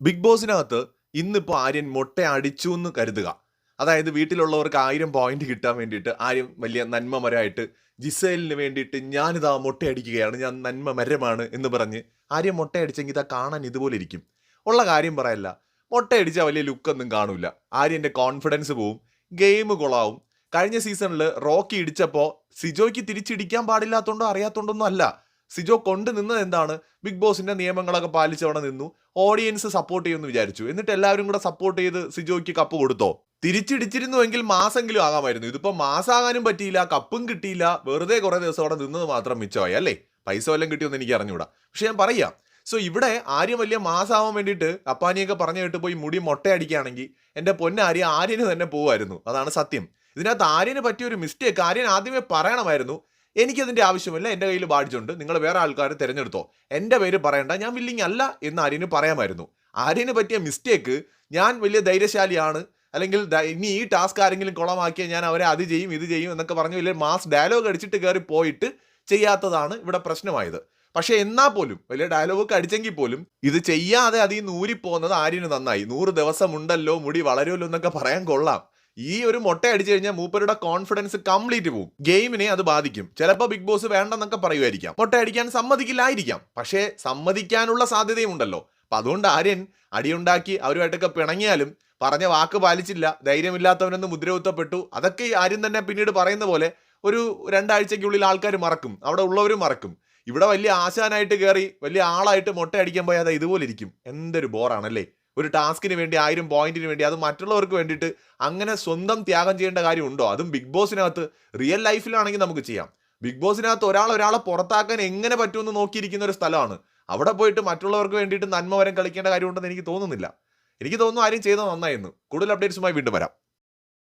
Big ബോസിനകത്ത് ഇന്നിപ്പോൾ ആര്യൻ മൊട്ട അടിച്ചു എന്ന് കരുതുക. അതായത് വീട്ടിലുള്ളവർക്ക് 1000 പോയിന്റ് കിട്ടാൻ വേണ്ടിയിട്ട് ആര്യൻ വലിയ നന്മമരമായിട്ട് ജിസേലിന് വേണ്ടിയിട്ട് ഞാനിതാ മൊട്ടയടിക്കുകയാണ്, ഞാൻ നന്മ മരമാണ് എന്ന് പറഞ്ഞ് ആര്യൻ മൊട്ടയടിച്ചെങ്കിൽ ഇതാ കാണാൻ ഇതുപോലെ ഇരിക്കും. ഉള്ള കാര്യം പറയല്ല, മൊട്ടയടിച്ചാൽ വലിയ ലുക്കൊന്നും കാണൂല. ആര്യൻ്റെ കോൺഫിഡൻസ് പോവും, ഗെയിം കൊളാവും. കഴിഞ്ഞ സീസണിൽ റോക്കി ഇടിച്ചപ്പോൾ സിജോയ്ക്ക് തിരിച്ചിടിക്കാൻ പാടില്ലാത്തതുകൊണ്ടോ അറിയാത്തതുകൊണ്ടൊന്നും അല്ല. സിജോ കൊണ്ട് നിന്നത് എന്താണ്, ബിഗ് ബോസിന്റെ നിയമങ്ങളൊക്കെ പാലിച്ച് അവിടെ നിന്നു. ഓഡിയൻസ് സപ്പോർട്ട് ചെയ്യുമെന്ന് വിചാരിച്ചു. എന്നിട്ട് എല്ലാവരും കൂടെ സപ്പോർട്ട് ചെയ്ത് സിജോയ്ക്ക് കപ്പ് കൊടുത്തോ? തിരിച്ചിടിച്ചിരുന്നുവെങ്കിൽ മാസെങ്കിലും ആകാമായിരുന്നു. ഇതിപ്പോ മാസാകാനും പറ്റിയില്ല, കപ്പും കിട്ടിയില്ല. വെറുതെ കുറെ ദിവസം അവിടെ നിന്നത് മാത്രം മിച്ചമായി അല്ലേ. പൈസ വല്ലതും കിട്ടിയൊന്നും എനിക്ക് അറിഞ്ഞൂടാ. പക്ഷെ ഞാൻ പറയാം, സോ ഇവിടെ ആര്യം വലിയ മാസാവാൻ വേണ്ടിയിട്ട് അപ്പാനിയൊക്കെ പറഞ്ഞു കേട്ട് പോയി മുടി മൊട്ടയടിക്കുകയാണെങ്കിൽ എൻ്റെ പൊന്നാര്യ ആര്യന് തന്നെ പോവായിരുന്നു. അതാണ് സത്യം. ഇതിനകത്ത് ആര്യന് പറ്റിയൊരു മിസ്റ്റേക്ക് ആര്യൻ ആദ്യമേ പറയണമായിരുന്നു. എനിക്കതിൻ്റെ ആവശ്യമില്ല, എൻ്റെ കയ്യിൽ ബാഡ്ജുണ്ട്, നിങ്ങൾ വേറെ ആൾക്കാരെ തിരഞ്ഞെടുത്തോ, എൻ്റെ പേര് പറയണ്ട, ഞാൻ വില്ലിങ് അല്ല എന്ന് ആര്യന് പറയാമായിരുന്നു. ആര്യന് പറ്റിയ മിസ്റ്റേക്ക്, ഞാൻ വലിയ ധൈര്യശാലിയാണ്, അല്ലെങ്കിൽ ഇനി ഈ ടാസ്ക് ആരെങ്കിലും കുളമാക്കിയാൽ ഞാൻ അവരെ അത് ചെയ്യും ഇത് ചെയ്യും എന്നൊക്കെ പറഞ്ഞ് വലിയ മാസ് ഡയലോഗ് അടിച്ചിട്ട് കയറി പോയിട്ട് ചെയ്യാത്തതാണ് ഇവിടെ പ്രശ്നമായത്. പക്ഷെ എന്നാൽ പോലും വലിയ ഡയലോഗൊക്കെ അടിച്ചെങ്കിൽ പോലും ഇത് ചെയ്യാതെ അതിൽ നിന്ന് ഊരിപ്പോകുന്നത് ആര്യന് നന്നായി. 100 ദിവസം ഉണ്ടല്ലോ, മുടി വളരുമല്ലോ എന്നൊക്കെ പറയാൻ കൊള്ളാം. ഈ ഒരു മൊട്ട അടിച്ചു കഴിഞ്ഞാൽ മൂപ്പരുടെ കോൺഫിഡൻസ് കംപ്ലീറ്റ് പോകും, ഗെയിമിനെ അത് ബാധിക്കും. ചിലപ്പോൾ ബിഗ് ബോസ് വേണ്ടെന്നൊക്കെ പറയുമായിരിക്കാം, മൊട്ട അടിക്കാൻ സമ്മതിക്കില്ലായിരിക്കാം. പക്ഷേ സമ്മതിക്കാനുള്ള സാധ്യതയും ഉണ്ടല്ലോ. അപ്പൊ അതുകൊണ്ട് ആര്യൻ അടിയുണ്ടാക്കി അവരുമായിട്ടൊക്കെ പിണങ്ങിയാലും പറഞ്ഞ വാക്ക് പാലിച്ചില്ല, ധൈര്യമില്ലാത്തവനെന്ന് മുദ്രകുത്തപ്പെട്ടു. അതൊക്കെ ആര്യൻ തന്നെ പിന്നീട് പറയുന്ന പോലെ ഒരു 2 ആഴ്ചയ്ക്കുള്ളിൽ ആൾക്കാർ മറക്കും, അവിടെ ഉള്ളവരും മറക്കും. ഇവിടെ വലിയ ആശാനായിട്ട് കയറി വലിയ ആളായിട്ട് മൊട്ട അടിക്കാൻ പോയാൽ അത് ഇതുപോലെ ഇരിക്കും. എന്തൊരു ബോറാണല്ലേ. ഒരു ടാസ്കിന് വേണ്ടി 1000 പോയിന്റിന് വേണ്ടി, അത് മറ്റുള്ളവർക്ക് വേണ്ടിയിട്ട് അങ്ങനെ സ്വന്തം ത്യാഗം ചെയ്യേണ്ട കാര്യമുണ്ടോ? അതും ബിഗ് ബോസിനകത്ത്. റിയൽ ലൈഫിലാണെങ്കിൽ നമുക്ക് ചെയ്യാം. ബിഗ് ബോസിനകത്ത് ഒരാളെ പുറത്താക്കാൻ എങ്ങനെ പറ്റുമെന്ന് നോക്കിയിരിക്കുന്ന ഒരു സ്ഥലമാണ്. അവിടെ പോയിട്ട് മറ്റുള്ളവർക്ക് വേണ്ടിയിട്ട് നന്മ വരം കളിക്കേണ്ട കാര്യമുണ്ടെന്ന് എനിക്ക് തോന്നുന്നില്ല. എനിക്ക് തോന്നുന്നു ആരും ചെയ്തത് നന്നായിരുന്നു. കൂടുതൽ അപ്ഡേറ്റ്സുമായി വീണ്ടും വരാം.